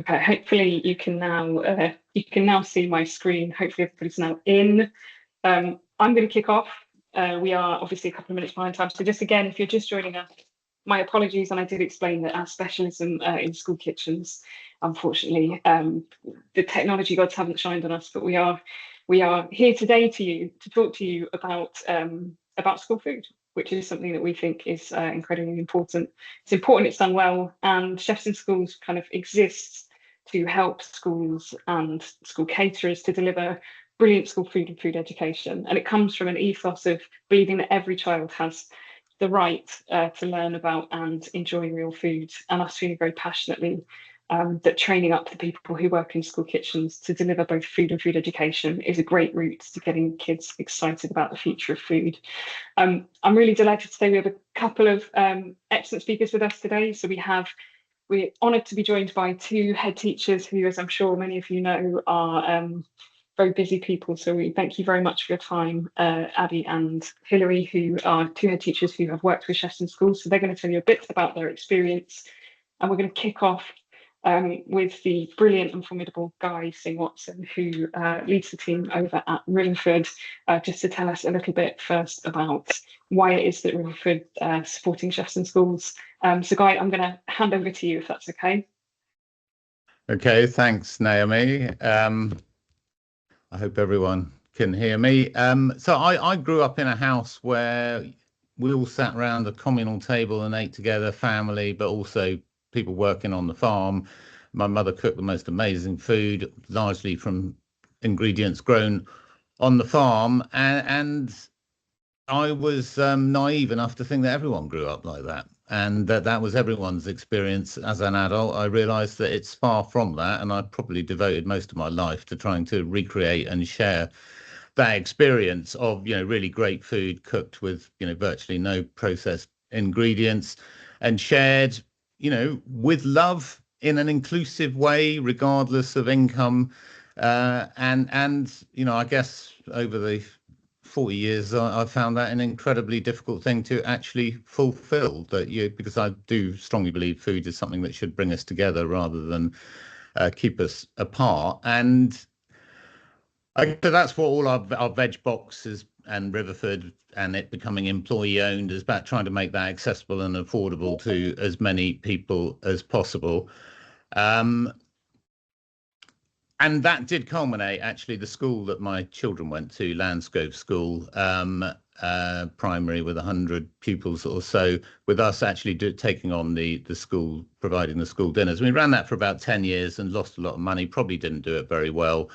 Okay, hopefully you can now see my screen. Hopefully everybody's now in. I'm going to kick off. We are obviously a couple of minutes behind time. So just again, if you're just joining us, my apologies. And I did explain that our specialism in school kitchens, unfortunately, the technology gods haven't shined on us, but we are here today to talk to you about school food, which is something that we think is incredibly important. It's important it's done well, and Chefs in Schools kind of exists to help schools and school caterers to deliver brilliant school food and food education. And it comes from an ethos of believing that every child has the right to learn about and enjoy real food, and us feeling very passionately that training up the people who work in school kitchens to deliver both food and food education is a great route to getting kids excited about the future of food. I'm really delighted to say we have a couple of excellent speakers with us today. So we're honoured to be joined by two head teachers who, as I'm sure many of you know, are very busy people. So we thank you very much for your time, Abi and Hilary, who are two head teachers who have worked with Chefs in Schools. So they're going to tell you a bit about their experience. And we're going to kick off with the brilliant and formidable guy, Singh-Watson, who leads the team over at Riverford, just to tell us a little bit first about why it is that Riverford supporting Chefs in Schools. So Guy, I'm going to hand over to you if that's okay. Okay, thanks, Naomi. I hope everyone can hear me. So I grew up in a house where we all sat around the communal table and ate together, family, but also people working on the farm. My mother cooked the most amazing food, largely from ingredients grown on the farm. And I was naive enough to think that everyone grew up like that, and that was everyone's experience as an adult. I realized that it's far from that, and I probably devoted most of my life to trying to recreate and share that experience of, really great food cooked with, virtually no processed ingredients, and shared, with love in an inclusive way, regardless of income. And I guess over the 40 years, I found that an incredibly difficult thing to actually fulfill. Because I do strongly believe food is something that should bring us together rather than keep us apart. And so that's what all our veg boxes and Riverford and it becoming employee owned is about, trying to make that accessible and affordable to as many people as possible. And that did culminate, actually, the school that my children went to, Landscove School, primary with 100 pupils or so, with us actually taking on the school, providing the school dinners. We ran that for about 10 years and lost a lot of money, probably didn't do it very well.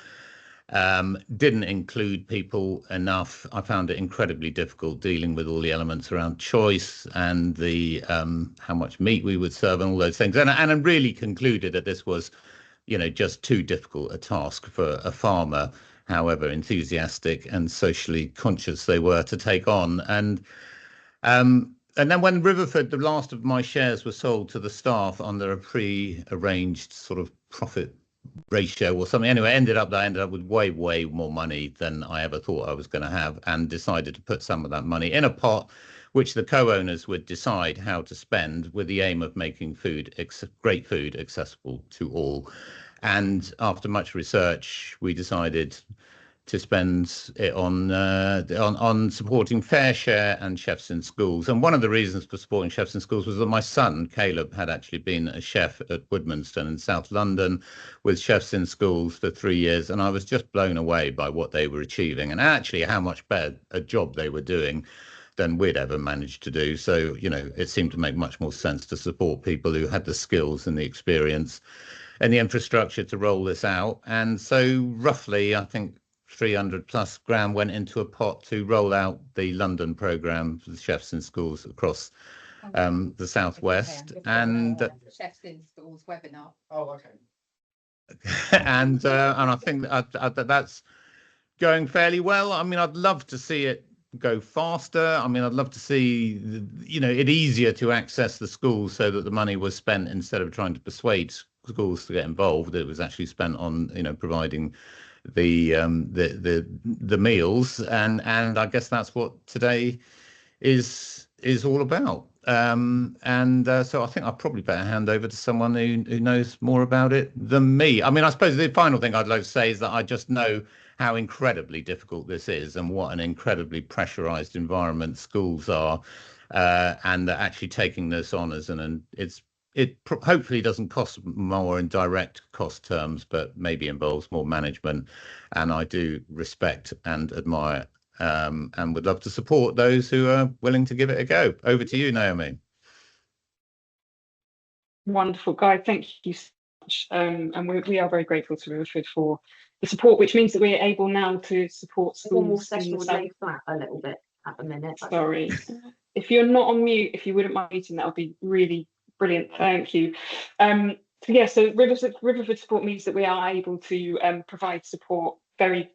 Didn't include people enough. I found it incredibly difficult dealing with all the elements around choice and the how much meat we would serve and all those things. And I really concluded that this was, just too difficult a task for a farmer, however enthusiastic and socially conscious they were to take on. And then when Riverford, the last of my shares were sold to the staff under a pre-arranged sort of profit ratio or something. Anyway, I ended up with way more money than I ever thought I was going to have, and decided to put some of that money in a pot which the co-owners would decide how to spend, with the aim of making great food accessible to all. And after much research, we decided to spend it on supporting Fair Share and Chefs in Schools. And one of the reasons for supporting Chefs in Schools was that my son, Caleb, had actually been a chef at Woodmanston in South London with Chefs in Schools for 3 years. And I was just blown away by what they were achieving, and actually how much better a job they were doing than we'd ever managed to do. So, it seemed to make much more sense to support people who had the skills and the experience and the infrastructure to roll this out. And so roughly, I think, 300 plus grand went into a pot to roll out the London programme for the Chefs in Schools across the southwest. And Chefs in Schools webinar. Oh, okay. and I think that's going fairly well. I mean, I'd love to see it go faster. I mean, I'd love to see it easier to access the schools, so that the money was spent, instead of trying to persuade schools to get involved, it was actually spent on providing the meals, and I guess that's what today is all about. So I think I'll probably better hand over to someone who knows more about it than me. I mean, I suppose the final thing I'd like to say is that I just know how incredibly difficult this is and what an incredibly pressurized environment schools are, and that actually taking this on as hopefully doesn't cost more in direct cost terms, but maybe involves more management. And I do respect and admire and would love to support those who are willing to give it a go. Over to you, Naomi. Wonderful, Guy. Thank you so much. And we are very grateful to Riverford for the support, which means that we're able now to support schools. Session would lay flat a little bit at the minute. Sorry. If you're not on mute, if you wouldn't mind muting, that would be really brilliant. Thank you. So Riverford support means that we are able to provide support very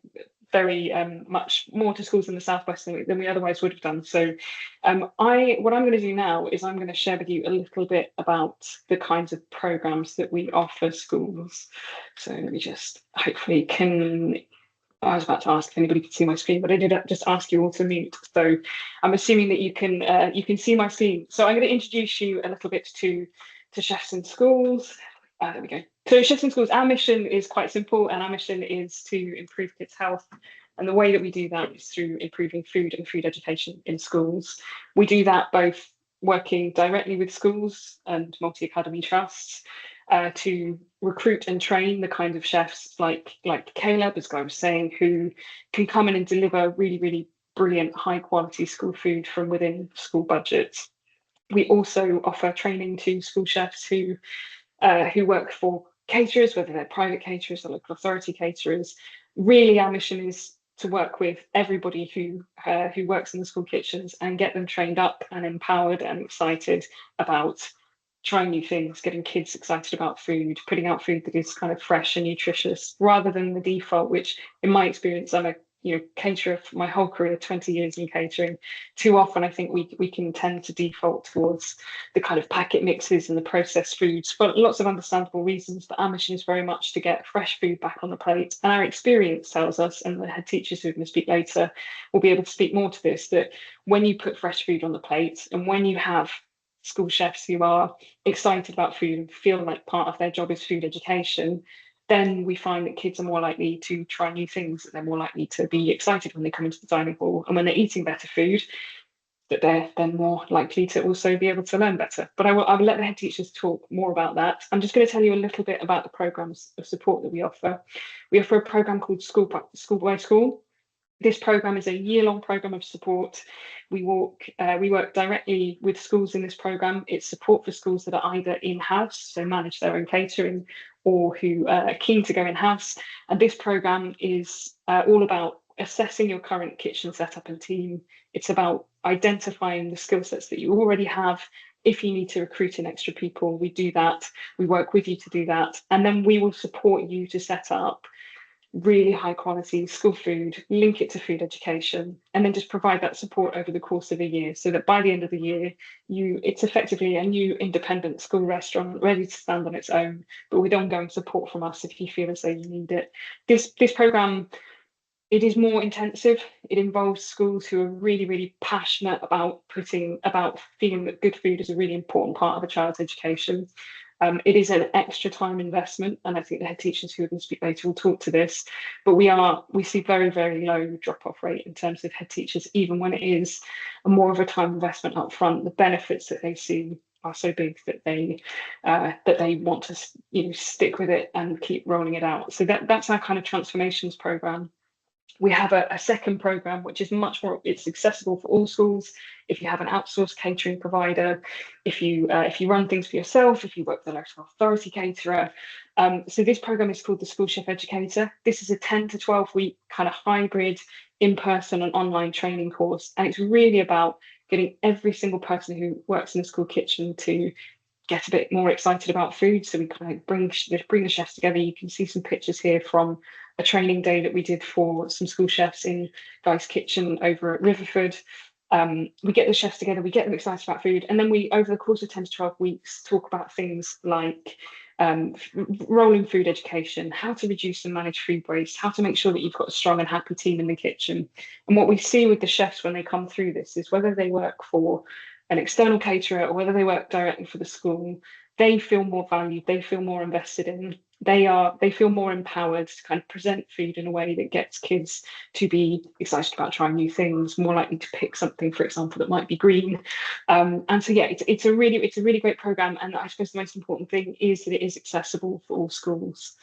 much more to schools in the southwest than we otherwise would have done. So what I'm going to do now is I'm going to share with you a little bit about the kinds of programs that we offer schools. So let me just hopefully I was about to ask if anybody could see my screen, but I did just ask you all to mute. So I'm assuming that you can see my screen. So I'm going to introduce you a little bit to Chefs in Schools. There we go. So Chefs in Schools, our mission is quite simple, and our mission is to improve kids' health. And the way that we do that is through improving food and food education in schools. We do that both working directly with schools and multi-academy trusts to recruit and train the kind of chefs like Caleb, as Guy was saying, who can come in and deliver really, really brilliant, high quality school food from within school budgets. We also offer training to school chefs who work for caterers, whether they're private caterers or local authority caterers. Really, our mission is to work with everybody who works in the school kitchens and get them trained up and empowered and excited about trying new things, getting kids excited about food, putting out food that is kind of fresh and nutritious, rather than the default, which in my experience, I'm a caterer for my whole career, 20 years in catering. Too often I think we can tend to default towards the kind of packet mixes and the processed foods for lots of understandable reasons, but our mission is very much to get fresh food back on the plate. And our experience tells us, and the head teachers who are going to speak later will be able to speak more to this, that when you put fresh food on the plate and when you have school chefs who are excited about food and feel like part of their job is food education, then we find that kids are more likely to try new things, and they're more likely to be excited when they come into the dining hall, and when they're eating better food, that they're then more likely to also be able to learn better. But I will let the head teachers talk more about that. I'm just going to tell you a little bit about the programs of support that we offer. We offer a program called School by School. This program is a year-long program of support. We work directly with schools in this program. It's support for schools that are either in-house, so manage their own catering, or who are keen to go in-house. And this program is all about assessing your current kitchen setup and team. It's about identifying the skill sets that you already have. If you need to recruit in extra people, we do that. We work with you to do that. And then we will support you to set up really high quality school food, link it to food education, and then just provide that support over the course of a year, so that by the end of the year, it's effectively a new independent school restaurant ready to stand on its own, but with ongoing support from us if you feel as though you need it. This program, it is more intensive. It involves schools who are really, really passionate about feeling that good food is a really important part of a child's education. It is an extra time investment, and I think the head teachers who are going to speak later will talk to this, but we see very, very low drop-off rate in terms of head teachers, even when it is more of a time investment up front. The benefits that they see are so big that they want to stick with it and keep rolling it out. So that's our kind of transformations program. We have a second program, which is much more, it's accessible for all schools. If you have an outsourced catering provider, if you run things for yourself, if you work with a local authority caterer. So this program is called the School Chef Educator. This is a 10 to 12 week kind of hybrid in-person and online training course. And it's really about getting every single person who works in the school kitchen to get a bit more excited about food. So we kind of bring the chefs together. You can see some pictures here from a training day that we did for some school chefs in Guy's kitchen over at Riverford. We get the chefs together, we get them excited about food, and then we, over the course of 10 to 12 weeks, talk about things like rolling food education, how to reduce and manage food waste, how to make sure that you've got a strong and happy team in the kitchen. And what we see with the chefs when they come through this is whether they work for an external caterer or whether they work directly for the school, they feel more valued, they feel more invested in, they feel more empowered to kind of present food in a way that gets kids to be excited about trying new things, more likely to pick something, for example, that might be green. And so yeah, it's a really great program, and I suppose the most important thing is that it is accessible for all schools.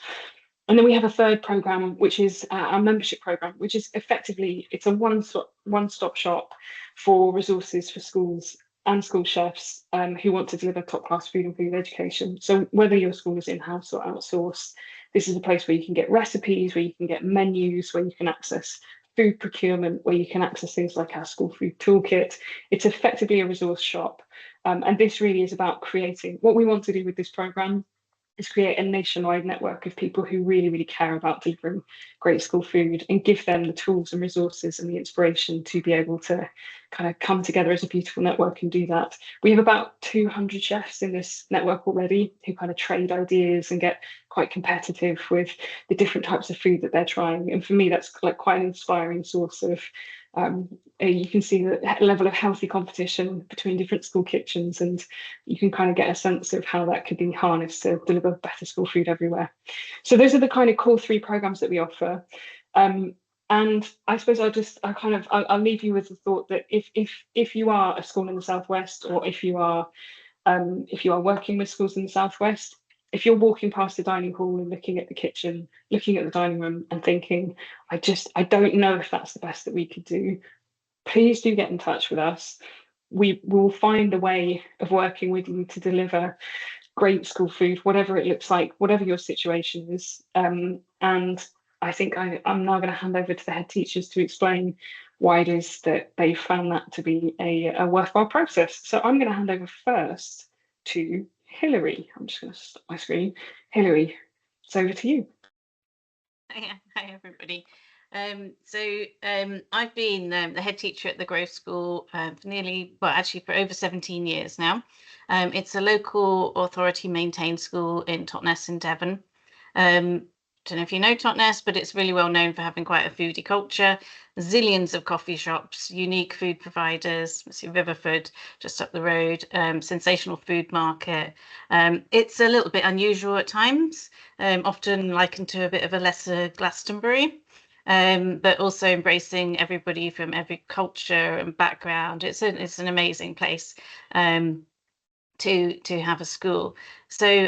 And then we have a third program, which is our membership program, which is effectively, it's a one-stop shop for resources for schools and school chefs who want to deliver top-class food and food education. So whether your school is in-house or outsourced, this is a place where you can get recipes, where you can get menus, where you can access food procurement, where you can access things like our school food toolkit. It's effectively a resource shop. And this really is about creating, what we want to do with this program is create a nationwide network of people who really care about delivering great school food and give them the tools and resources and the inspiration to be able to kind of come together as a beautiful network and do that. We have about 200 chefs in this network already who kind of trade ideas and get quite competitive with the different types of food that they're trying. And for me, that's like quite an inspiring source of you can see the level of healthy competition between different school kitchens, and you can kind of get a sense of how that could be harnessed to deliver better school food everywhere. So those are the kind of core 3 programs that we offer. And I suppose I'll leave you with the thought that if you are a school in the Southwest, or if you are working with schools in the Southwest, if you're walking past the dining hall and looking at the kitchen, looking at the dining room and thinking, I don't know if that's the best that we could do, please do get in touch with us. We will find a way of working with you to deliver great school food, whatever it looks like, whatever your situation is. And I think I'm now going to hand over to the head teachers to explain why it is that they found that to be a worthwhile process. So I'm going to hand over first to Hilary. I'm just going to stop my screen. Hilary, it's over to you. Hi everybody. I've been the head teacher at the Grove School for over 17 years now. It's a local authority maintained school in Totnes in Devon. Don't know if you know Totnes, but it's really well known for having quite a foodie culture. Zillions of coffee shops, unique food providers. See Riverford just up the road, sensational food market. It's a little bit unusual at times, often likened to a bit of a lesser Glastonbury, but also embracing everybody from every culture and background. It's an amazing place to have a school. So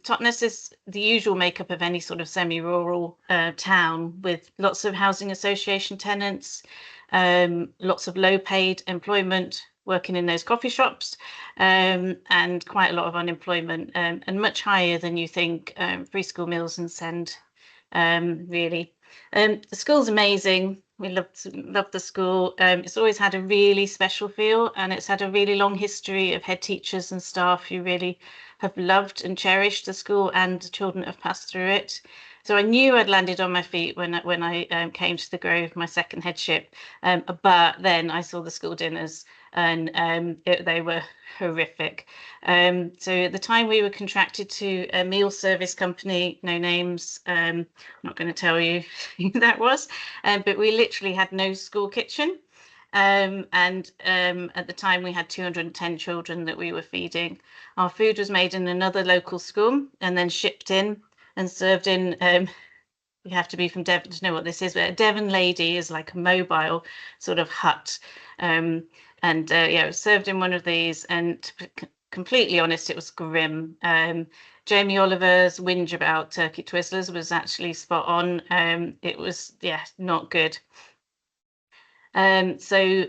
Totnes is the usual makeup of any sort of semi-rural town, with lots of housing association tenants, lots of low-paid employment working in those coffee shops, and quite a lot of unemployment, and much higher than you think free school meals and send, really. The school's amazing. We love the school. It's always had a really special feel, and it's had a really long history of head teachers and staff who really have loved and cherished the school, and the children have passed through it. So I knew I'd landed on my feet when I came to the Grove, my second headship. But then I saw the school dinners, and they were horrific. So at the time we were contracted to a meal service company, no names. I'm not going to tell you who that was, but we literally had no school kitchen. And at the time we had 210 children that we were feeding. Our food was made in another local school and then shipped in and served in. You have to be from Devon to know what this is, but a Devon lady is like a mobile sort of hut. Yeah, it was served in one of these, and to be completely honest, it was grim. Jamie Oliver's whinge about turkey twizzlers was actually spot on. It was, yeah, not good. So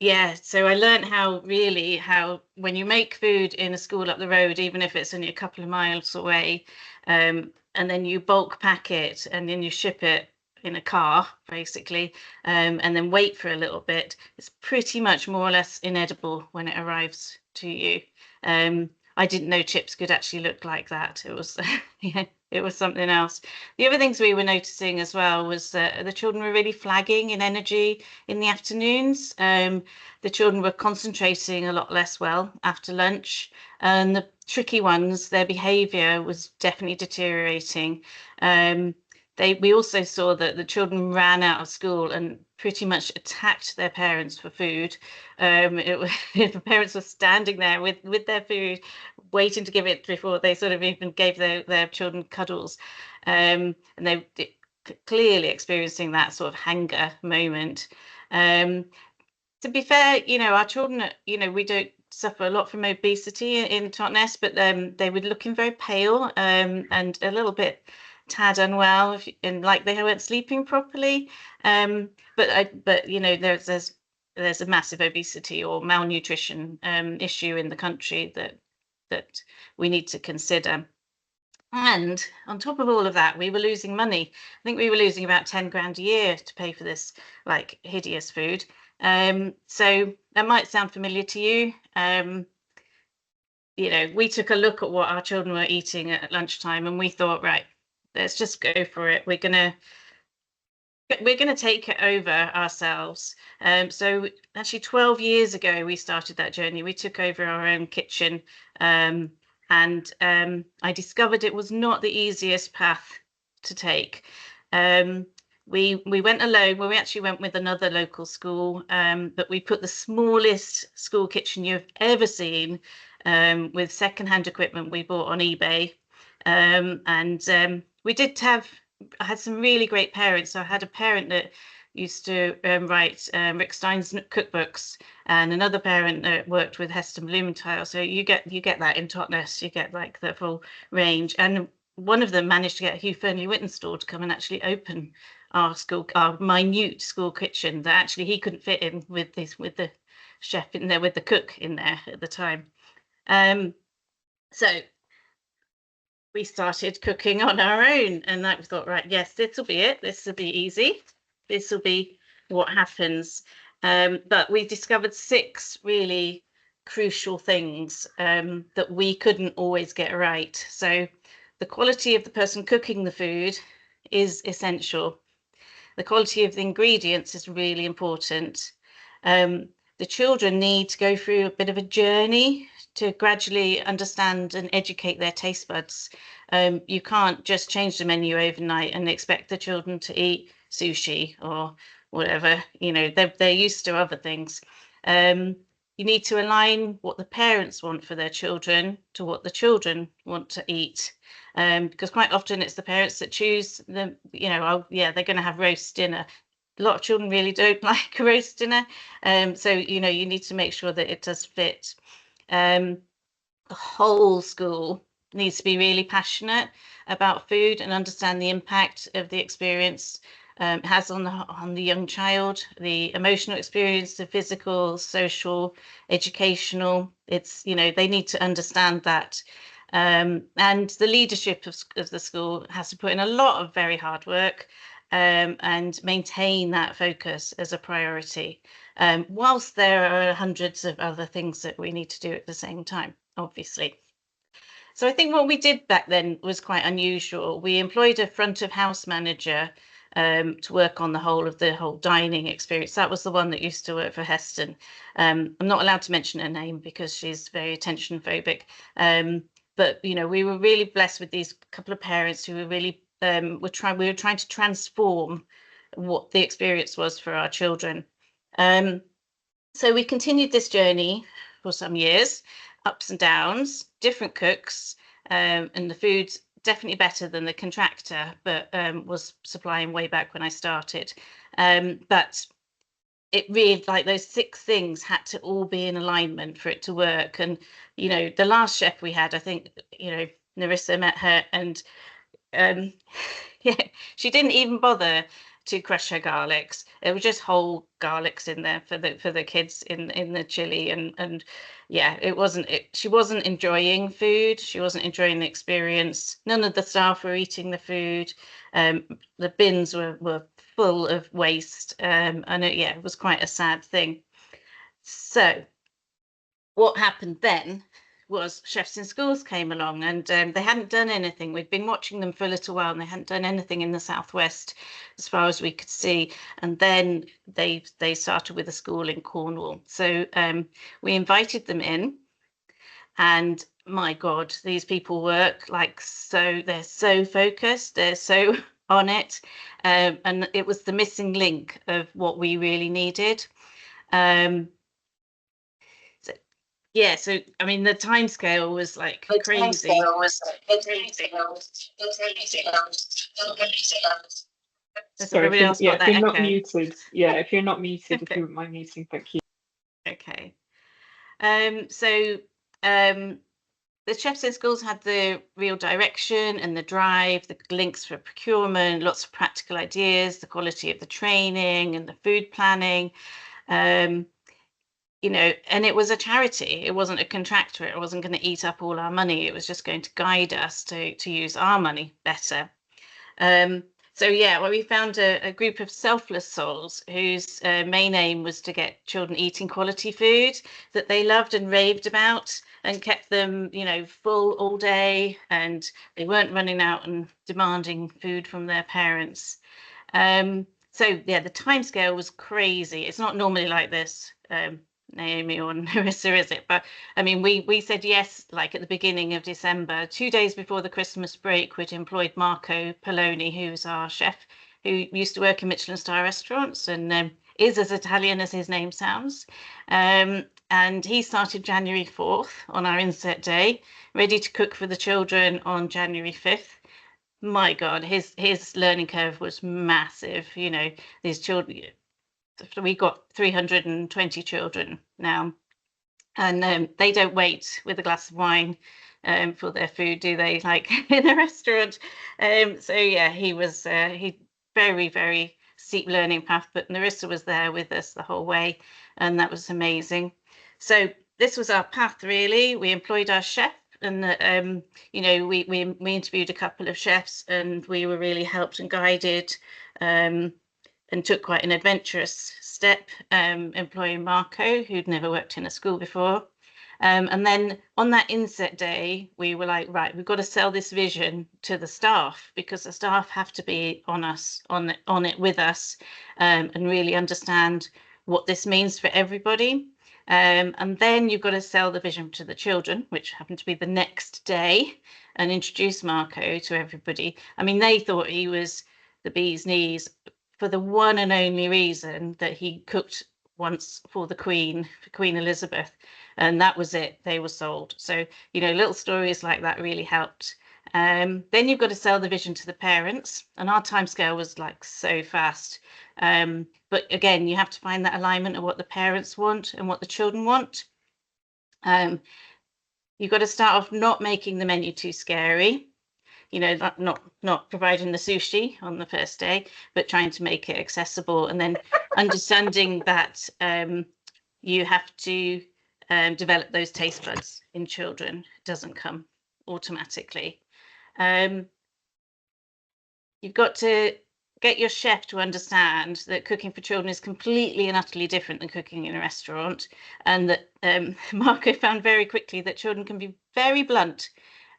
I learned how when you make food in a school up the road, even if it's only a couple of miles away, and then you bulk pack it and then you ship it in a car, basically, and then wait for a little bit, it's pretty much more or less inedible when it arrives to you. I didn't know chips could actually look like that. It was, yeah, it was something else. The other things we were noticing as well was that the children were really flagging in energy in the afternoons. The children were concentrating a lot less well after lunch, and the tricky ones, their behaviour was definitely deteriorating. we also saw that the children ran out of school and pretty much attacked their parents for food. The parents were standing there with their food, waiting to give it before they sort of even gave their children cuddles. And they clearly experiencing that sort of hanger moment. To be fair, our children, we don't suffer a lot from obesity in Totnes, but they were looking very pale and a little bit tad unwell, and like they weren't sleeping properly. But there's a massive obesity or malnutrition issue in the country that we need to consider. And on top of all of that, we were losing money. I think we were losing about 10 grand a year to pay for this like hideous food. So that might sound familiar to you. We took a look at what our children were eating at lunchtime, and we thought, right, let's just go for it. We're gonna take it over ourselves. So actually 12 years ago, we started that journey. We took over our own kitchen, and I discovered it was not the easiest path to take. We went alone. Well, we actually went with another local school, but we put the smallest school kitchen you've ever seen, with secondhand equipment we bought on eBay. And we did I had some really great parents. So I had a parent that used to write Rick Stein's cookbooks, and another parent that worked with Heston Blumenthal. So you get that in Totnes. You get like the full range. And one of them managed to get Hugh Fearnley-Whittenstall to come and actually open our minute school kitchen that actually he couldn't fit in with the chef in there, with the cook in there at the time. So we started cooking on our own, and we thought, right, yes, this will be it. This will be easy. This will be what happens. But we discovered 6 really crucial things that we couldn't always get right. So the quality of the person cooking the food is essential. The quality of the ingredients is really important. The children need to go through a bit of a journey to gradually understand and educate their taste buds. You can't just change the menu overnight and expect the children to eat sushi or whatever. They're used to other things. You need to align what the parents want for their children to what the children want to eat. Because quite often it's the parents that choose they're going to have roast dinner. A lot of children really don't like a roast dinner. So, you need to make sure that it does fit. The whole school needs to be really passionate about food and understand the impact of the experience it has on the young child, the emotional experience, the physical, social, educational. It's, they need to understand that. And the leadership of the school has to put in a lot of very hard work and maintain that focus as a priority, whilst there are hundreds of other things that we need to do at the same time, obviously. So I think what we did back then was quite unusual. We employed a front of house manager to work on the whole dining experience. That was the one that used to work for Heston. I'm not allowed to mention her name because she's very attention phobic. But we were really blessed with these couple of parents who were really we were trying to transform what the experience was for our children. So we continued this journey for some years, ups and downs, different cooks, and the food's definitely better than the contractor, but was supplying way back when I started. But it really, like, those 6 things had to all be in alignment for it to work. And the last chef we had, I think Nerissa met her, and she didn't even bother to crush her garlics. It was just whole garlics in there for the kids in the chili, and she wasn't enjoying food. She wasn't enjoying the experience. None of the staff were eating the food. The bins were full of waste, and it was quite a sad thing. So what happened then was Chefs in Schools came along, and they hadn't done anything. We'd been watching them for a little while, and they hadn't done anything in the southwest as far as we could see. And then they started with a school in Cornwall. So we invited them in, and my God, these people work like so. They're so focused. They're so on it, and it was the missing link of what we really needed. So I mean, the timescale was like crazy. Has Sorry, everybody else got if that you're not echo? muted, if you're not muted, if Okay. you wouldn't mind muting, thank you. Okay. The chefs in schools had the real direction and the drive, the links for procurement, lots of practical ideas, the quality of the training and the food planning. You know, and it was a charity. It wasn't a contractor. It wasn't going to eat up all our money. It was just going to guide us to use our money better. So yeah, well, we found a group of selfless souls whose main aim was to get children eating quality food that they loved and raved about, and kept them, you know, full all day, and they weren't running out and demanding food from their parents. So yeah, the timescale was crazy. It's not normally like this, Naomi or Nerissa, is it? But I mean, we said yes, like at the beginning of December, 2 days before the Christmas break. We'd employed Marco Poloni, who's our chef, who used to work in Michelin star restaurants and is as Italian as his name sounds. And he started January 4th on our inset day, ready to cook for the children on January 5th. My God, his learning curve was massive. You know, these children, we got 320 children now, and they don't wait with a glass of wine for their food, do they? Like in a restaurant. So yeah, he was he very, very steep learning path, but Nerissa was there with us the whole way, and that was amazing. So this was our path, really. We employed our chef, and you know, we interviewed a couple of chefs, and we were really helped and guided, and took quite an adventurous step, employing Marco, who'd never worked in a school before. And then on that inset day, we were like, right, we've got to sell this vision to the staff, because the staff have to be on it with us, and really understand what this means for everybody. And then you've got to sell the vision to the children, which happened to be the next day, and introduce Marco to everybody. I mean, they thought he was the bee's knees for the one and only reason that he cooked once for the Queen, for Queen Elizabeth, and that was it. They were sold. So, you know, little stories like that really helped. Then you've got to sell the vision to the parents, and our timescale was like so fast. But again, you have to find that alignment of what the parents want and what the children want. You've got to start off not making the menu too scary, you know, not providing the sushi on the first day, but trying to make it accessible, and then understanding that you have to develop those taste buds in children. It doesn't come automatically. You've got to get your chef to understand that cooking for children is completely and utterly different than cooking in a restaurant, and that Marco found very quickly that children can be very blunt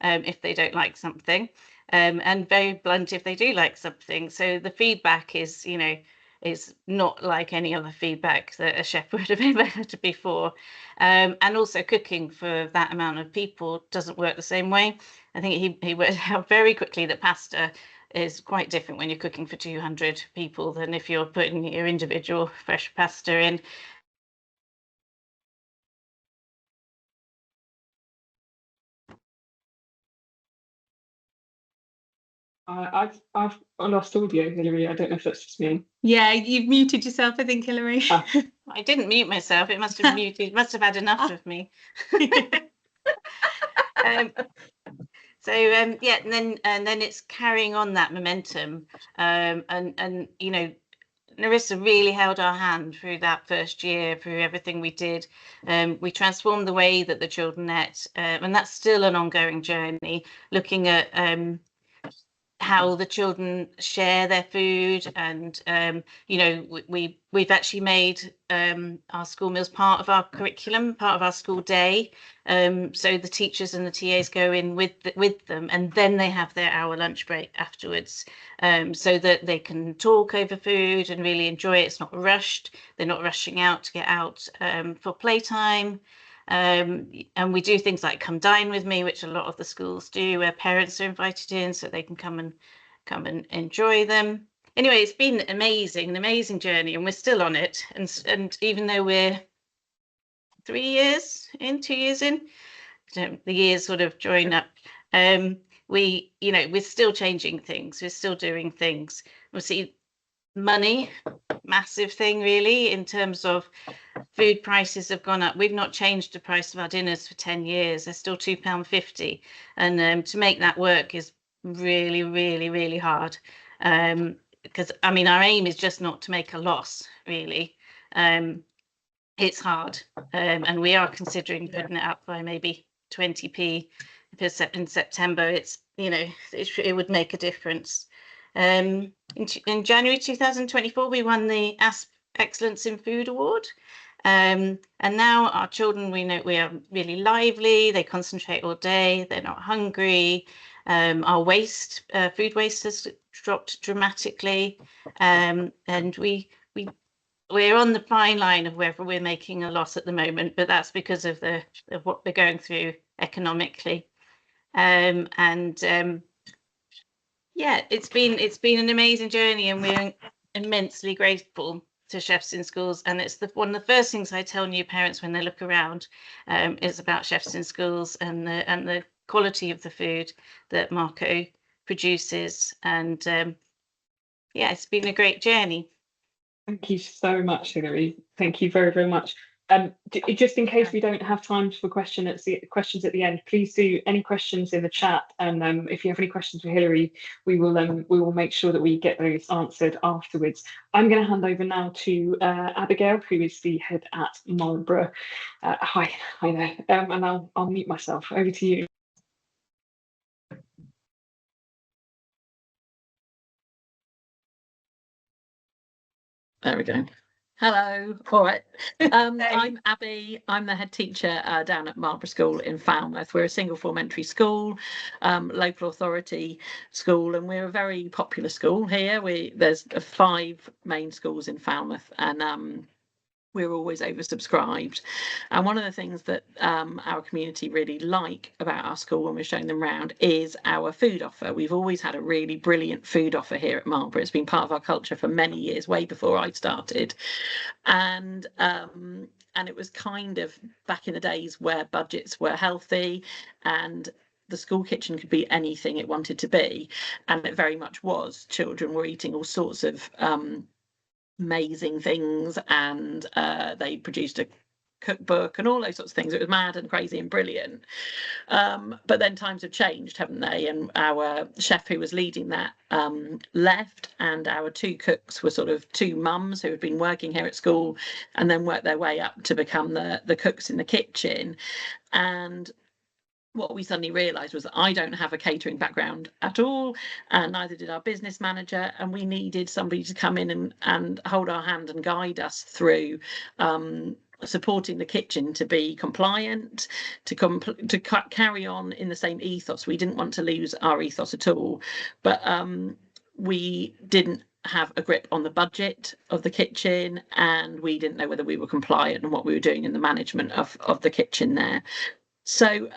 if they don't like something, and very blunt if they do like something. So the feedback is, you know, is not like any other feedback that a chef would have ever had before. And also cooking for that amount of people doesn't work the same way. I think he worked out very quickly that pasta is quite different when you're cooking for 200 people than if you're putting your individual fresh pasta in. I've lost audio, Hilary. I don't know if that's just me. Yeah, you've muted yourself, I think, Hilary. I didn't mute myself. It must have muted. Must have had enough of me. Yeah, and then it's carrying on that momentum, and you know, Nerissa really held our hand through that first year, through everything we did. We transformed the way that the children ate, and that's still an ongoing journey, looking at how the children share their food, and you know, we've actually made our school meals part of our curriculum, part of our school day, so the teachers and the TAs go in with them, and then they have their hour lunch break afterwards, so that they can talk over food and really enjoy it. It's not rushed. They're not rushing out to get out for playtime. And we do things like come dine with me, which a lot of the schools do, where parents are invited in so they can come come and enjoy them. Anyway, it's been an amazing journey, and we're still on it. And even though we're 2 years in, the years sort of join up. We're still changing things. We're still doing things. We'll see money, massive thing really, in terms of food prices have gone up. We've not changed the price of our dinners for 10 years. They're still £2.50. And to make that work is really, really, really hard. Because I mean, our aim is just not to make a loss, really. It's hard. And we are considering putting it up by maybe 20p in September. It's, it would make a difference. In January 2024, we won the Excellence in Food Award. And now our children, we know we are really lively. They concentrate all day. They're not hungry. Our food waste has dropped dramatically. And we're on the fine line of whether we're making a loss at the moment, but that's because of what we're going through economically. Yeah, it's been an amazing journey, and we're immensely grateful to Chefs in Schools. And it's one of the first things I tell new parents when they look around is about Chefs in Schools and the quality of the food that Marco produces. And yeah, it's been a great journey. Thank you so much, Hilary. Thank you very, very much. Just in case we don't have time for questions at the end, please do any questions in the chat. And if you have any questions for Hilary, we will make sure that we get those answered afterwards. I'm going to hand over now to Abigail, who is the head at Marlborough. Hi there. And I'll mute myself. Over to you. There we go. Hello. All right. I'm Abby. I'm the head teacher down at Marlborough School in Falmouth. We're a single form entry school, local authority school, and we're a very popular school here. There's 5 main schools in Falmouth, and we're always oversubscribed. And one of the things that our community really like about our school when we're showing them around is our food offer. We've always had a really brilliant food offer here at Marlborough. It's been part of our culture for many years, way before I started. And it was kind of back in the days where budgets were healthy and the school kitchen could be anything it wanted to be. And it very much was. Children were eating all sorts of amazing things, and they produced a cookbook and all those sorts of things. It was mad and crazy and brilliant. But then times have changed, haven't they? And our chef who was leading that left, and our 2 cooks were sort of 2 mums who had been working here at school and then worked their way up to become the cooks in the kitchen. And what we suddenly realised was that I don't have a catering background at all, and neither did our business manager, and we needed somebody to come in and hold our hand and guide us through supporting the kitchen to be compliant, to carry on in the same ethos. We didn't want to lose our ethos at all, but we didn't have a grip on the budget of the kitchen, and we didn't know whether we were compliant and what we were doing in the management of the kitchen there. So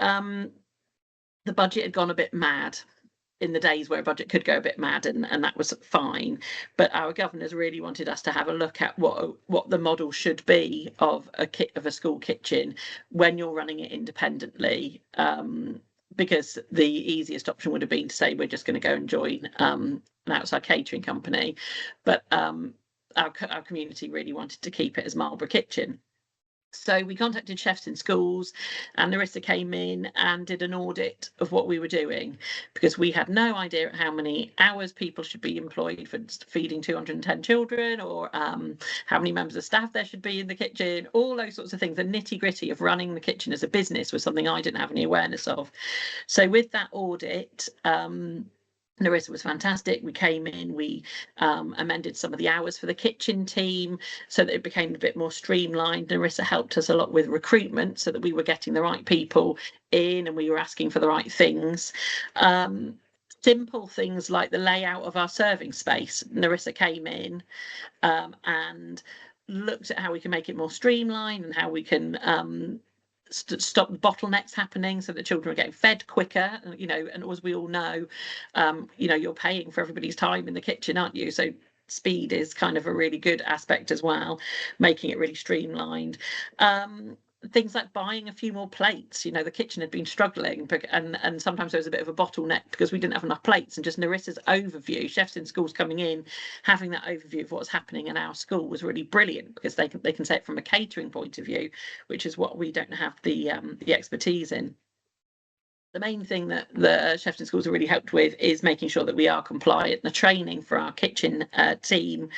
the budget had gone a bit mad in the days where a budget could go a bit mad, and that was fine. But our governors really wanted us to have a look at what the model should be of a school kitchen when you're running it independently, because the easiest option would have been to say we're just going to go and join an outside catering company. But our community really wanted to keep it as Marlborough Kitchen. So we contacted Chefs in Schools, and Nerissa came in and did an audit of what we were doing, because we had no idea how many hours people should be employed for feeding 210 children, or how many members of staff there should be in the kitchen. All those sorts of things. The nitty-gritty of running the kitchen as a business was something I didn't have any awareness of. So with that audit, Nerissa was fantastic. We came in, we amended some of the hours for the kitchen team so that it became a bit more streamlined. Nerissa helped us a lot with recruitment so that we were getting the right people in and we were asking for the right things. Simple things like the layout of our serving space. Nerissa came in and looked at how we can make it more streamlined and how we can stop the bottlenecks happening, so that children are getting fed quicker, you know, and as we all know, you know, you're paying for everybody's time in the kitchen, aren't you? So speed is kind of a really good aspect as well, making it really streamlined. Things like buying a few more plates. You know, the kitchen had been struggling, and sometimes there was a bit of a bottleneck because we didn't have enough plates. And just Nerissa's overview, Chefs in Schools coming in, having that overview of what's happening in our school was really brilliant, because they can say it from a catering point of view, which is what we don't have the expertise in. The main thing that the Chefs in Schools have really helped with is making sure that we are compliant. The training for our kitchen team,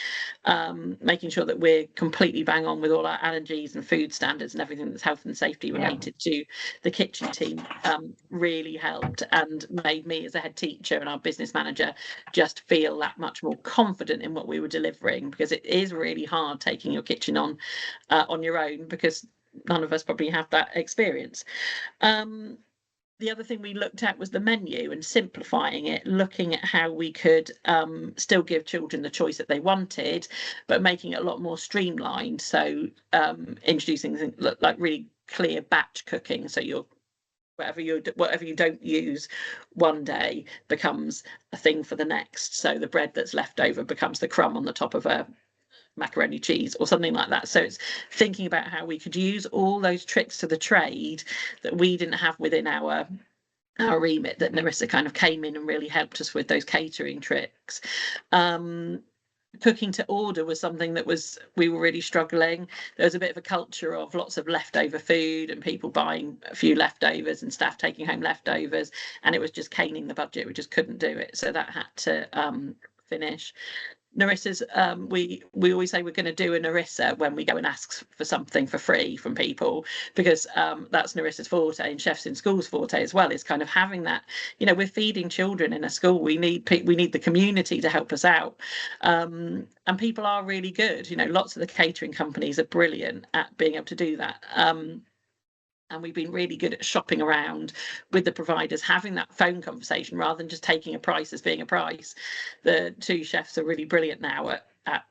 making sure that we're completely bang on with all our allergies and food standards and everything that's health and safety related to the kitchen team, really helped and made me as a head teacher and our business manager just feel that much more confident in what we were delivering, because it is really hard taking your kitchen on your own, because none of us probably have that experience. The other thing we looked at was the menu and simplifying it, looking at how we could still give children the choice that they wanted, but making it a lot more streamlined. So introducing things like really clear batch cooking. So whatever you don't use one day becomes a thing for the next. So the bread that's left over becomes the crumb on the top of a macaroni cheese or something like that. So it's thinking about how we could use all those tricks to the trade that we didn't have within our remit, that Nerissa kind of came in and really helped us with those catering tricks. Cooking to order was something that we were really struggling. There was a bit of a culture of lots of leftover food and people buying a few leftovers and staff taking home leftovers, and it was just caning the budget. We just couldn't do it, so that had to finish. Nerissa's, we always say we're going to do a Nerissa when we go and ask for something for free from people, because that's Nerissa's forte, and Chefs in Schools forte as well, is kind of having that, you know, we're feeding children in a school, we need the community to help us out, and people are really good, you know, lots of the catering companies are brilliant at being able to do that. And we've been really good at shopping around with the providers, having that phone conversation rather than just taking a price as being a price. The two chefs are really brilliant now at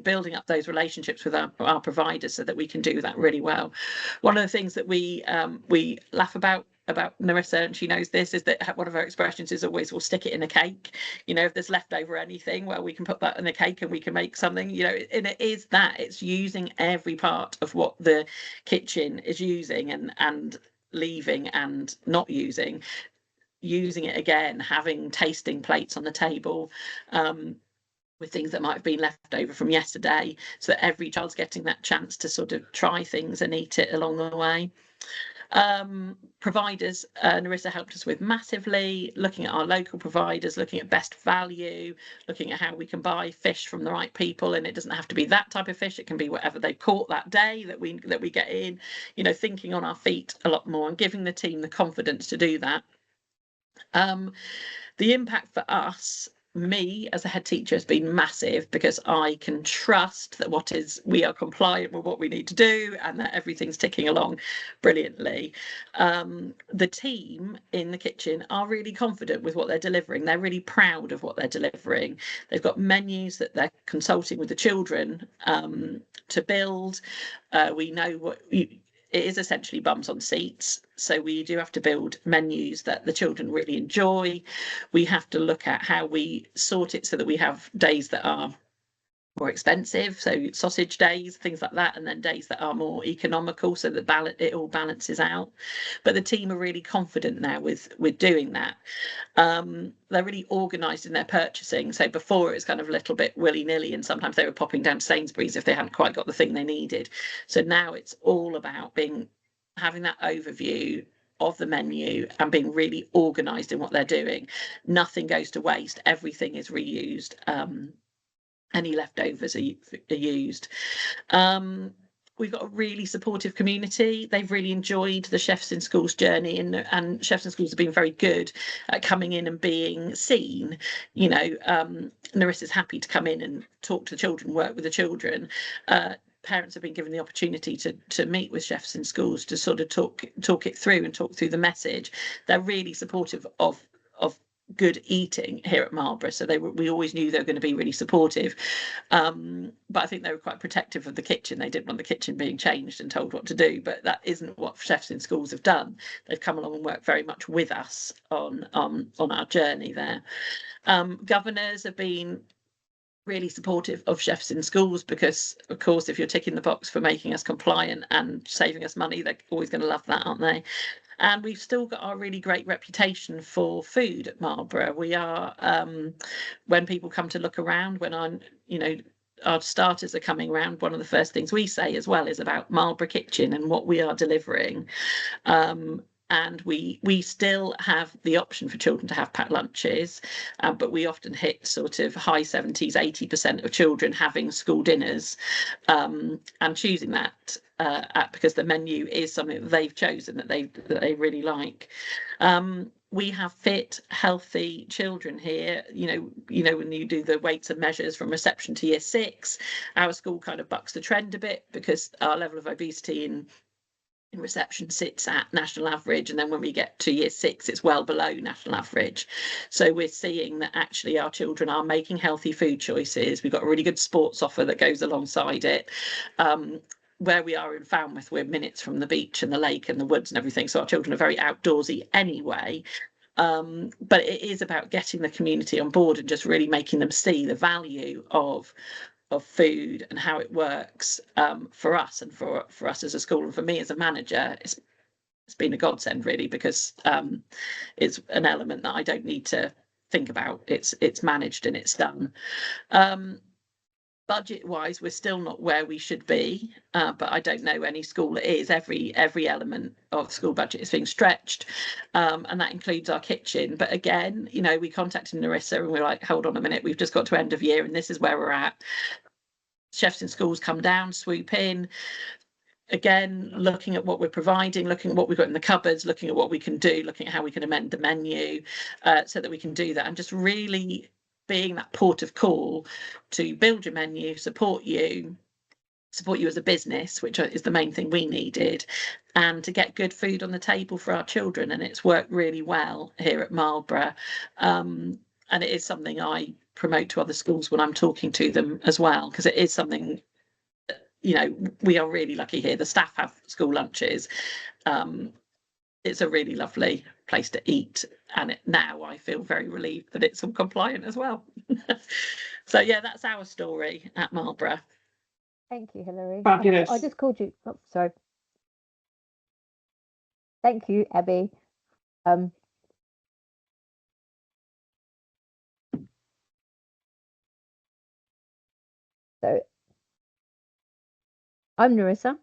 building up those relationships with our providers, so that we can do that really well. One of the things that we laugh about Nerissa, and she knows this, is that one of her expressions is always, we'll stick it in a cake. You know, if there's leftover anything, well, we can put that in a cake and we can make something, you know, and it is that, it's using every part of what the kitchen is using and leaving and not using it again, having tasting plates on the table, with things that might have been left over from yesterday, so that every child's getting that chance to sort of try things and eat it along the way. Providers, Nerissa helped us with massively, looking at our local providers, looking at best value, looking at how we can buy fish from the right people, and it doesn't have to be that type of fish, it can be whatever they caught that day that we get in, you know, thinking on our feet a lot more and giving the team the confidence to do that. The impact for us, me as a head teacher, has been massive, because I can trust that we are compliant with what we need to do and that everything's ticking along brilliantly. The team in the kitchen are really confident with what they're delivering. They're really proud of what they're delivering. They've got menus that they're consulting with the children to build. We know it is essentially bums on seats, so we do have to build menus that the children really enjoy. We have to look at how we sort it so that we have days that are more expensive, so sausage days, things like that, and then days that are more economical, so that it all balances out. But the team are really confident now with doing that. They're really organised in their purchasing. So before it was kind of a little bit willy-nilly, and sometimes they were popping down to Sainsbury's if they hadn't quite got the thing they needed. So now it's all about having that overview of the menu and being really organised in what they're doing. Nothing goes to waste. Everything is reused. Any leftovers are used. We've got a really supportive community. They've really enjoyed the Chefs in Schools journey, and Chefs in Schools have been very good at coming in and being seen. You know, Nerissa's happy to come in and talk to the children, work with the children. Parents have been given the opportunity to meet with Chefs in Schools to sort of talk it through and talk through the message. They're really supportive of good eating here at Marlborough, so we always knew they were going to be really supportive, but I think they were quite protective of the kitchen. They didn't want the kitchen being changed and told what to do, but that isn't what chefs in schools have done. They've come along and worked very much with us on our journey there. Governors have been really supportive of chefs in schools because, of course, if you're ticking the box for making us compliant and saving us money, they're always going to love that, aren't they? And we've still got our really great reputation for food at Marlborough. We are, when people come to look around, when our starters are coming around, one of the first things we say as well is about Marlborough Kitchen and what we are delivering. And we still have the option for children to have packed lunches, but we often hit sort of high 70s, 80% of children having school dinners, and choosing that because the menu is something that they've chosen that they really like. We have fit, healthy children here. You know, when you do the weights and measures from reception to year 6, our school kind of bucks the trend a bit because our level of obesity in reception sits at national average, and then when we get to year 6 it's well below national average. So we're seeing that actually our children are making healthy food choices. We've got a really good sports offer that goes alongside it. Where we are in Falmouth, we're minutes from the beach and the lake and the woods and everything, so our children are very outdoorsy anyway. But it is about getting the community on board and just really making them see the value of food and how it works for us and for us as a school, and for me as a manager. It's been a godsend really, because it's an element that I don't need to think about. It's managed and it's done. Budget wise, we're still not where we should be, but I don't know any school that is. Every element of school budget is being stretched, and that includes our kitchen. But again, we contacted Nerissa and we're like, hold on a minute, we've just got to end of year and this is where we're at. Chefs in schools come down, swoop in, again looking at what we're providing, looking at what we've got in the cupboards, looking at what we can do, looking at how we can amend the menu so that we can do that, and just really being that port of call to build your menu, support you as a business, which is the main thing we needed, and to get good food on the table for our children. And it's worked really well here at Marlborough, and it is something I promote to other schools when I'm talking to them as well, because it is something, we are really lucky here. The staff have school lunches. It's a really lovely place to eat, and now I feel very relieved that it's all compliant as well. So yeah, that's our story at Marlborough. Thank you, Hilary. Fabulous. I just called you. Oh, sorry. Thank you, Abby. So I'm Nerissa.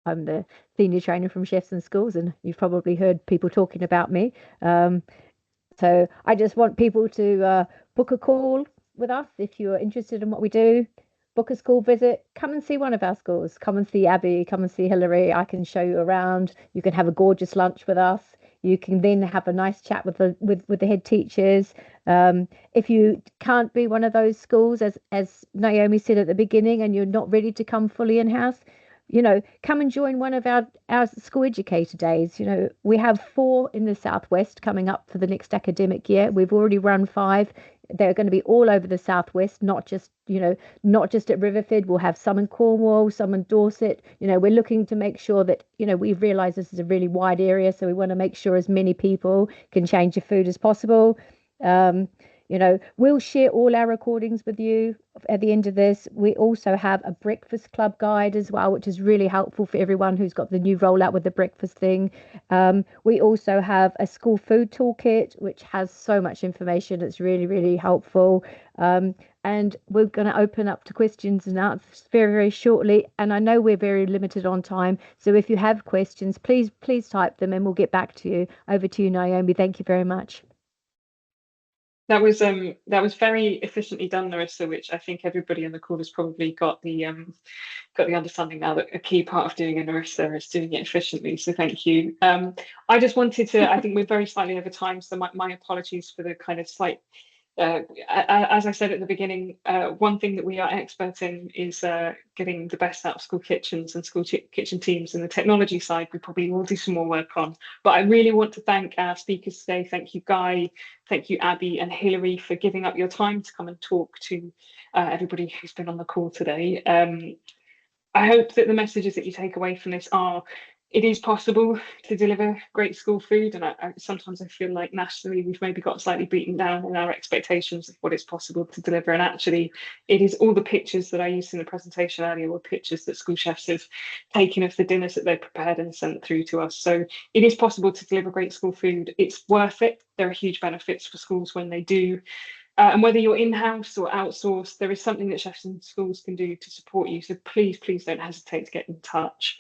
I'm the senior trainer from Chefs in Schools, and you've probably heard people talking about me. So I just want people to book a call with us if you're interested in what we do. Book a school visit. Come and see one of our schools. Come and see Abby. Come and see Hilary. I can show you around. You can have a gorgeous lunch with us. You can then have a nice chat with the head teachers. If you can't be one of those schools, as Naomi said at the beginning, and you're not ready to come fully in-house, come and join one of our school educator days. We have 4 in the Southwest coming up for the next academic year. We've already run 5. They're going to be all over the Southwest, not just at Riverford. We'll have some in Cornwall, some in Dorset. We're looking to make sure that, we've realised this is a really wide area, so we want to make sure as many people can change their food as possible. We'll share all our recordings with you at the end of this. We also have a breakfast club guide as well, which is really helpful for everyone who's got the new rollout with the breakfast thing. We also have a school food toolkit, which has so much information. It's really, really helpful. And we're going to open up to questions and answers very, very shortly. And I know we're very limited on time, so if you have questions, please type them and we'll get back to you. Over to you, Naomi. Thank you very much. That was very efficiently done, Nerissa, which I think everybody on the call has probably got the understanding now that a key part of doing a Nerissa is doing it efficiently. So thank you. I just wanted to, I think we're very slightly over time, so my apologies for the kind of slight as I said at the beginning, one thing that we are experts in is getting the best out of school kitchens and school kitchen teams, and the technology side we probably will do some more work on. But I really want to thank our speakers today. Thank you, Guy, thank you, Abby and Hilary, for giving up your time to come and talk to everybody who's been on the call today. I hope that the messages that you take away from this are, it is possible to deliver great school food, and sometimes I feel like nationally we've maybe got slightly beaten down in our expectations of what it's possible to deliver, and actually it is all the pictures that I used in the presentation earlier were pictures that school chefs have taken of the dinners that they prepared and sent through to us. So it is possible to deliver great school food. It's worth it. There are huge benefits for schools when they do. And whether you're in-house or outsourced, there is something that chefs and schools can do to support you. So please, please don't hesitate to get in touch.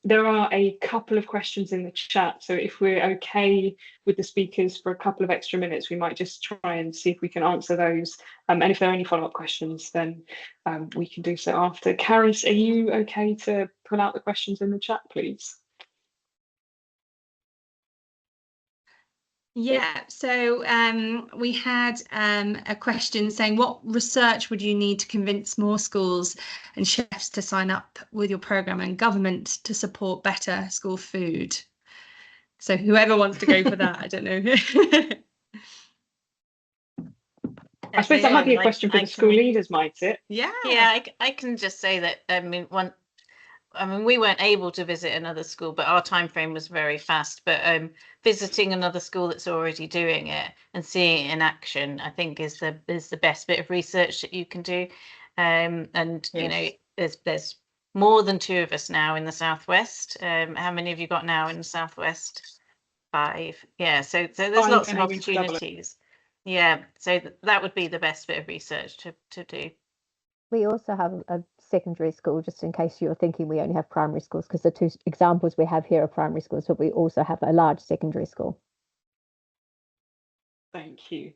There are a couple of questions in the chat. So if we're okay with the speakers for a couple of extra minutes, we might just try and see if we can answer those. And if there are any follow-up questions, then we can do so after. Caris, are you okay to pull out the questions in the chat, please? Yeah, so we had a question saying, what research would you need to convince more schools and chefs to sign up with your programme and government to support better school food? So whoever wants to go for that, I don't know. I suppose that might be a question for the school leaders, might it? Yeah. Yeah, I can just say that, we weren't able to visit another school, but our time frame was very fast. But visiting another school that's already doing it and seeing it in action, I think is the best bit of research that you can do. And yes, you know, there's more than 2 of us now in the Southwest. How many have you got now in the Southwest? 5. Yeah, so there's lots of opportunities. Yeah, so that would be the best bit of research to do. We also have a secondary school, just in case you're thinking we only have primary schools, because the 2 examples we have here are primary schools, but we also have a large secondary school. Thank you.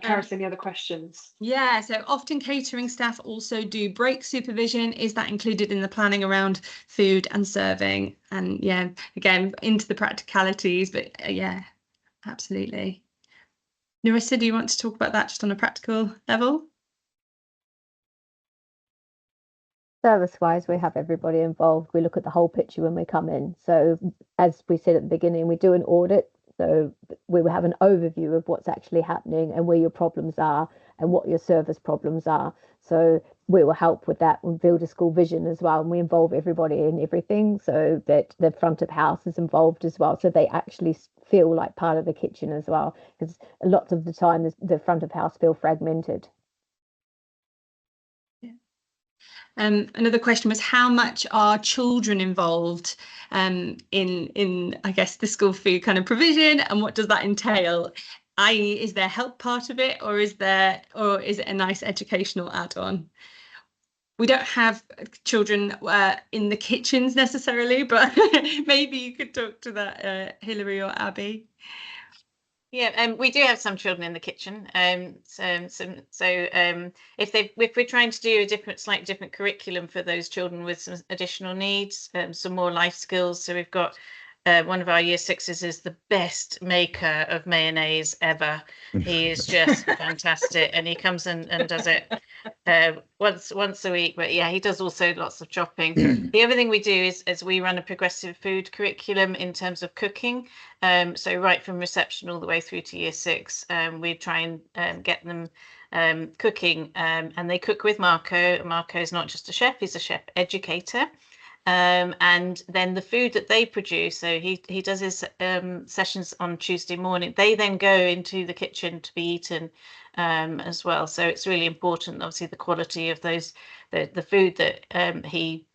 Caris, any other questions? Yeah, so often catering staff also do break supervision. Is that included in the planning around food and serving? And yeah, again, into the practicalities, but yeah, absolutely. Nerissa, do you want to talk about that just on a practical level? Service-wise, we have everybody involved. We look at the whole picture when we come in. So as we said at the beginning, we do an audit. So we will have an overview of what's actually happening and where your problems are and what your service problems are. So we will help with that and build a school vision as well. And we involve everybody in everything so that the front of house is involved as well. So they actually feel like part of the kitchen as well. Because lots of the time the front of house feel fragmented. Another question was, how much are children involved in I guess the school food kind of provision, and what does that entail? I.e., is there help part of it, or is it a nice educational add-on? We don't have children in the kitchens necessarily, but maybe you could talk to that, Hilary or Abby. Yeah, we do have some children in the kitchen. If we're trying to do a slightly different curriculum for those children with some additional needs, some more life skills. So we've got one of our year 6s is the best maker of mayonnaise ever. He is just fantastic, and he comes and does it once a week. But yeah, he does also lots of chopping. The other thing we do is we run a progressive food curriculum in terms of cooking. So right from reception all the way through to year 6, we try and get them cooking, and they cook with Marco. Marco is not just a chef; he's a chef educator. And then the food that they produce, so he does his sessions on Tuesday morning, they then go into the kitchen to be eaten as well. So it's really important, obviously, the quality of the food that he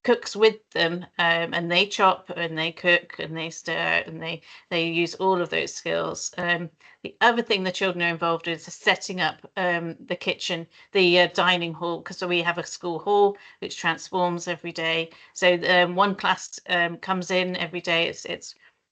cooks with them, and they chop and they cook and they stir and they use all of those skills. The other thing the children are involved with is setting up the kitchen, the dining hall, because we have a school hall which transforms every day. So one class comes in every day.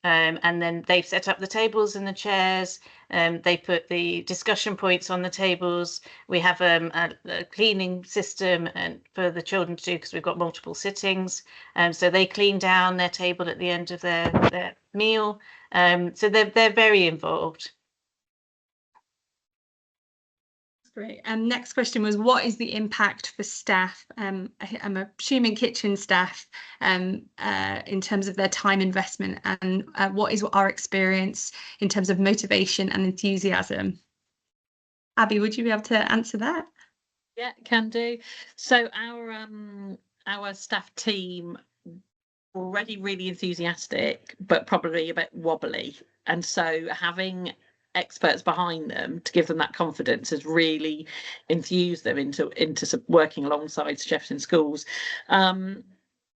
And then they've set up the tables and the chairs. They put the discussion points on the tables. We have a cleaning system for the children to do, because we've got multiple sittings. So they clean down their table at the end of their meal. So they're very involved. Great. Next question was, what is the impact for staff? I'm assuming kitchen staff, in terms of their time investment, and what is our experience in terms of motivation and enthusiasm? Abi, would you be able to answer that? Yeah, can do. So our staff team already really enthusiastic, but probably a bit wobbly, and so having experts behind them to give them that confidence has really enthused them into working alongside chefs in schools.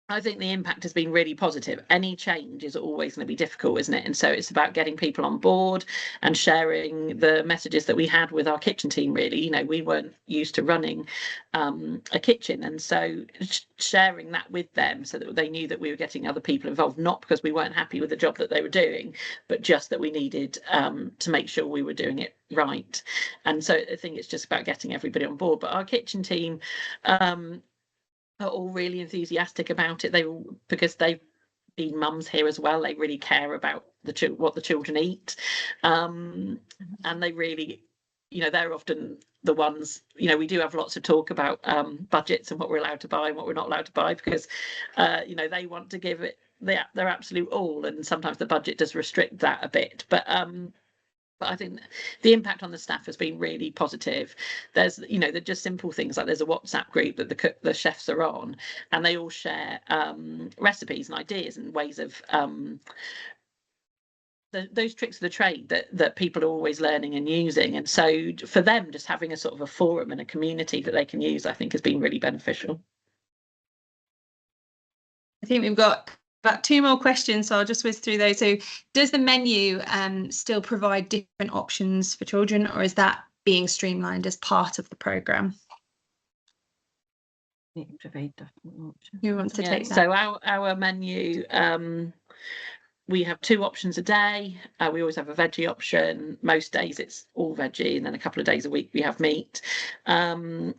I think the impact has been really positive. Any change is always going to be difficult, isn't it? And so it's about getting people on board and sharing the messages that we had with our kitchen team, really. You know, we weren't used to running a kitchen. And so sharing that with them so that they knew that we were getting other people involved, not because we weren't happy with the job that they were doing, but just that we needed to make sure we were doing it right. And so I think it's just about getting everybody on board. But our kitchen team, are all really enthusiastic about it. Because they've been mums here as well. They really care about what the children eat, and they really, you know, they're often the ones. You know, we do have lots of talk about budgets and what we're allowed to buy and what we're not allowed to buy, because you know, they want to give it their absolute all, and sometimes the budget does restrict that a bit. But I think the impact on the staff has been really positive. There's, you know, they're just simple things like there's a WhatsApp group that the chefs are on, and they all share recipes and ideas and ways of those tricks of the trade that people are always learning and using. And so for them, just having a sort of a forum and a community that they can use, I think has been really beneficial. I think we've got about 2 more questions, so I'll just whiz through those. So does the menu still provide different options for children, or is that being streamlined as part of the programme? Who wants to take that? So our menu, we have 2 options a day. We always have a veggie option. Most days it's all veggie, and then a couple of days a week we have meat. But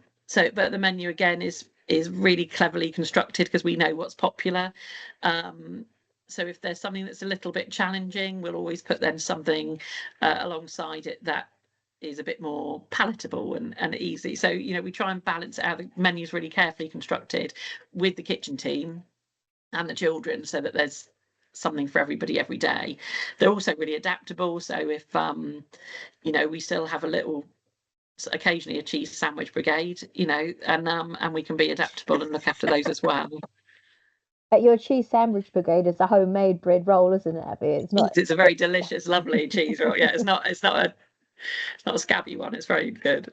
the menu again is really cleverly constructed because we know what's popular. So if there's something that's a little bit challenging, we'll always put then something alongside it that is a bit more palatable and easy. So, you know, we try and balance it out. The menu's really carefully constructed with the kitchen team and the children so that there's something for everybody every day. They're also really adaptable. So if, you know, we still have a little, occasionally a cheese sandwich brigade, you know, and we can be adaptable and look after those as well. But your cheese sandwich brigade is a homemade bread roll, isn't it, Abby? It's not. It's a very delicious, lovely cheese roll. Yeah, it's not a scabby one. It's very good.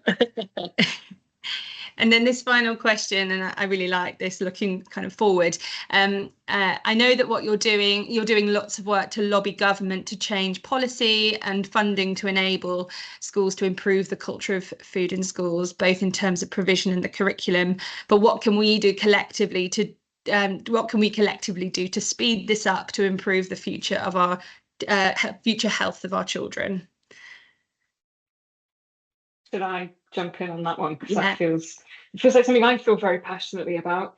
And then this final question, and I really like this, looking kind of forward. I know that what you're doing lots of work to lobby government to change policy and funding to enable schools to improve the culture of food in schools, both in terms of provision and the curriculum. But what can we do collectively to speed this up to improve the future of our future health of our children? Should I jump in on that one? Because Yeah. that feels like something I feel very passionately about.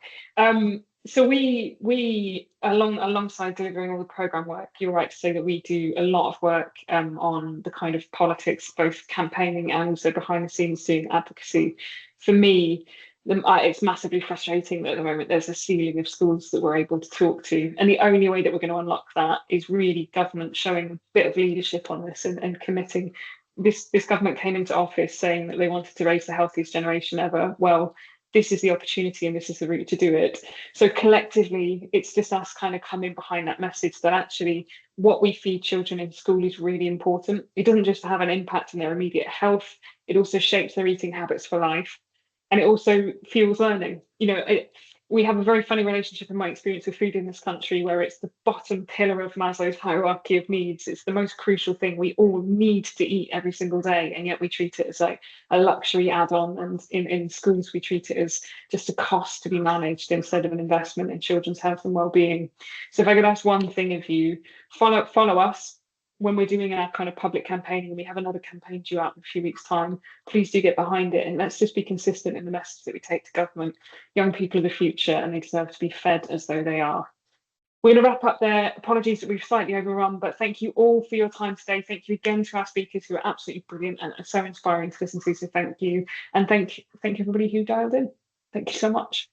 So we alongside delivering all the programme work, you're right to say that we do a lot of work on the kind of politics, both campaigning and also behind the scenes doing advocacy. For me, it's massively frustrating that at the moment there's a ceiling of schools that we're able to talk to, and the only way that we're going to unlock that is really government showing a bit of leadership on this and committing. This government came into office saying that they wanted to raise the healthiest generation ever. Well, this is the opportunity and this is the route to do it. So collectively, it's just us kind of coming behind that message that actually what we feed children in school is really important. It doesn't just have an impact on their immediate health, it also shapes their eating habits for life. And it also fuels learning. You know, we have a very funny relationship in my experience with food in this country, where it's the bottom pillar of Maslow's hierarchy of needs. It's the most crucial thing we all need to eat every single day, and yet we treat it as like a luxury add-on, and in schools we treat it as just a cost to be managed instead of an investment in children's health and well-being. So if I could ask one thing of you, follow us when we're doing our kind of public campaigning, and we have another campaign due out in a few weeks' time. Please do get behind it, and let's just be consistent in the message that we take to government. Young people are the future, and they deserve to be fed as though they are. We're going to wrap up there. Apologies that we've slightly overrun, but thank you all for your time today. Thank you again to our speakers who are absolutely brilliant and are so inspiring to listen to. So thank you. And thank everybody who dialed in. Thank you so much.